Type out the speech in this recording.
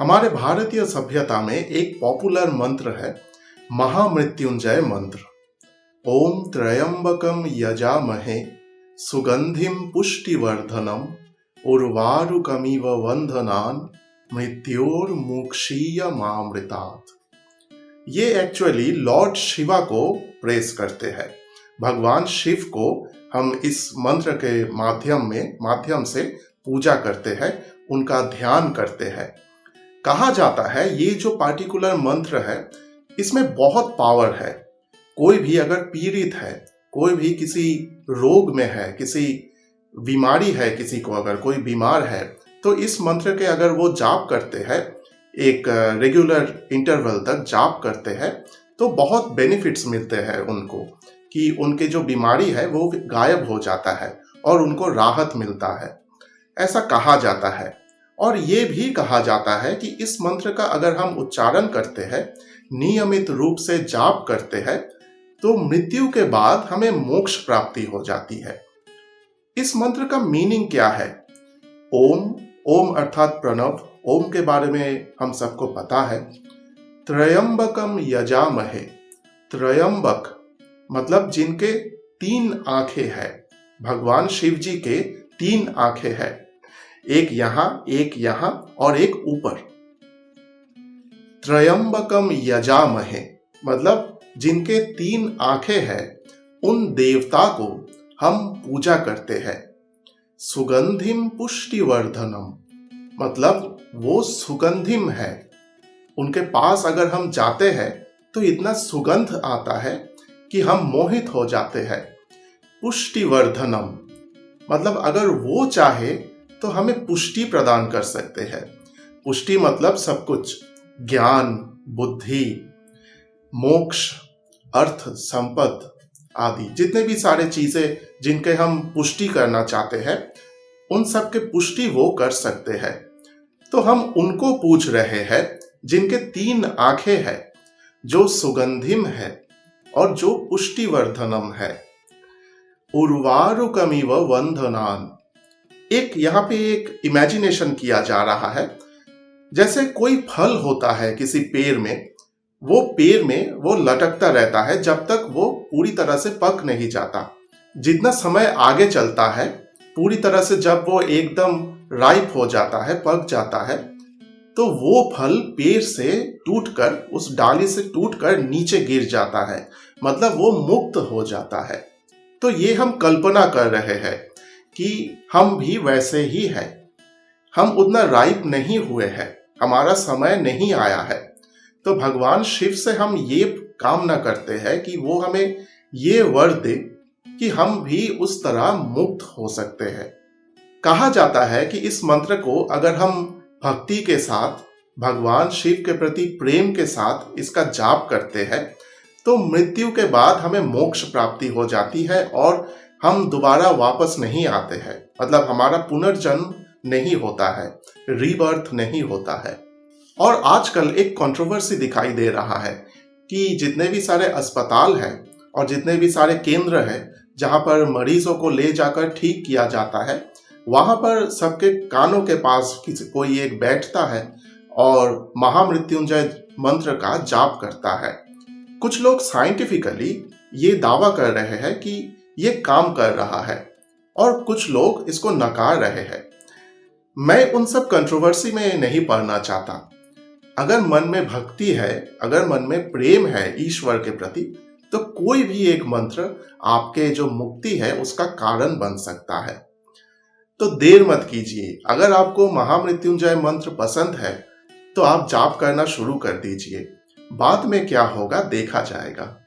हमारे भारतीय सभ्यता में एक पॉपुलर मंत्र है महामृत्युंजय मंत्र। ओम त्र्यंबकम यजामहे सुगंधिम पुष्टिवर्धनम उर्वारुकमिव वंदनान मृत्योर्मुक्षीयमामृतात्। ये एक्चुअली लॉर्ड शिवा को प्रेस करते हैं। भगवान शिव को हम इस मंत्र के माध्यम से पूजा करते हैं, उनका ध्यान करते हैं। कहा जाता है ये जो पार्टिकुलर मंत्र है इसमें बहुत पावर है। कोई भी अगर पीड़ित है, कोई भी किसी रोग में है, किसी बीमारी है, किसी को अगर कोई बीमार है, तो इस मंत्र के अगर वो जाप करते हैं, एक रेगुलर इंटरवल तक जाप करते हैं, तो बहुत बेनिफिट्स मिलते हैं उनको, कि उनके जो बीमारी है वो गायब हो जाता है और उनको राहत मिलता है, ऐसा कहा जाता है। और ये भी कहा जाता है कि इस मंत्र का अगर हम उच्चारण करते हैं, नियमित रूप से जाप करते हैं, तो मृत्यु के बाद हमें मोक्ष प्राप्ति हो जाती है। इस मंत्र का मीनिंग क्या है? ओम, ओम अर्थात प्रणव। ओम के बारे में हम सबको पता है। त्र्यंबकम यजामहे, त्र्यंबक मतलब जिनके 3 आंखें हैं। भगवान शिव जी के 3 आंखें हैं, एक यहाँ और एक ऊपर। त्र्यंबकम यजामहे मतलब जिनके 3 आंखें हैं, उन देवता को हम पूजा करते हैं। सुगंधिम पुष्टिवर्धनम मतलब वो सुगंधिम है, उनके पास अगर हम जाते हैं तो इतना सुगंध आता है कि हम मोहित हो जाते हैं। पुष्टिवर्धनम मतलब अगर वो चाहे तो हमें पुष्टि प्रदान कर सकते हैं। पुष्टि मतलब सब कुछ, ज्ञान, बुद्धि, मोक्ष, अर्थ, संपत्ति आदि जितने भी सारे चीजें जिनके हम पुष्टि करना चाहते हैं, उन सब के पुष्टि वो कर सकते हैं। तो हम उनको पूछ रहे हैं जिनके 3 आंखें हैं, जो सुगंधिम है और जो पुष्टिवर्धनम है। उर्वारुकमिव वंदनान, एक यहाँ पे एक इमेजिनेशन किया जा रहा है, जैसे कोई फल होता है किसी पेड़ में, वो पेड़ में वो लटकता रहता है जब तक वो पूरी तरह से पक नहीं जाता। जितना समय आगे चलता है, पूरी तरह से जब वो एकदम राइप हो जाता है, पक जाता है, तो वो फल पेड़ से टूटकर, उस डाली से टूटकर नीचे गिर जाता है, मतलब वो मुक्त हो जाता है। तो ये हम कल्पना कर रहे हैं कि हम भी वैसे ही हैं। हम उतना राइप नहीं हुए हैं, हमारा समय नहीं आया है। तो भगवान शिव से हम ये कामना करते हैं कि वो हमें ये वर दे कि हम भी उस तरह मुक्त हो सकते हैं। कहा जाता है कि इस मंत्र को अगर हम भक्ति के साथ, भगवान शिव के प्रति प्रेम के साथ इसका जाप करते हैं, तो मृत्यु के बाद हमें मोक्ष प्राप्ति हो जाती है और हम दोबारा वापस नहीं आते हैं, मतलब हमारा पुनर्जन्म नहीं होता है, रीबर्थ नहीं होता है। और आजकल एक कंट्रोवर्सी दिखाई दे रहा है कि जितने भी सारे अस्पताल हैं और जितने भी सारे केंद्र हैं जहां पर मरीजों को ले जाकर ठीक किया जाता है, वहां पर सबके कानों के पास कोई एक बैठता है और महामृत्युंजय मंत्र का जाप करता है। कुछ लोग साइंटिफिकली ये दावा कर रहे हैं कि ये काम कर रहा है और कुछ लोग इसको नकार रहे हैं। मैं उन सब कंट्रोवर्सी में नहीं पड़ना चाहता। अगर मन में भक्ति है, अगर मन में प्रेम है ईश्वर के प्रति, तो कोई भी एक मंत्र आपके जो मुक्ति है उसका कारण बन सकता है। तो देर मत कीजिए। अगर आपको महामृत्युंजय मंत्र पसंद है तो आप जाप करना शुरू कर दीजिए। बाद में क्या होगा देखा जाएगा।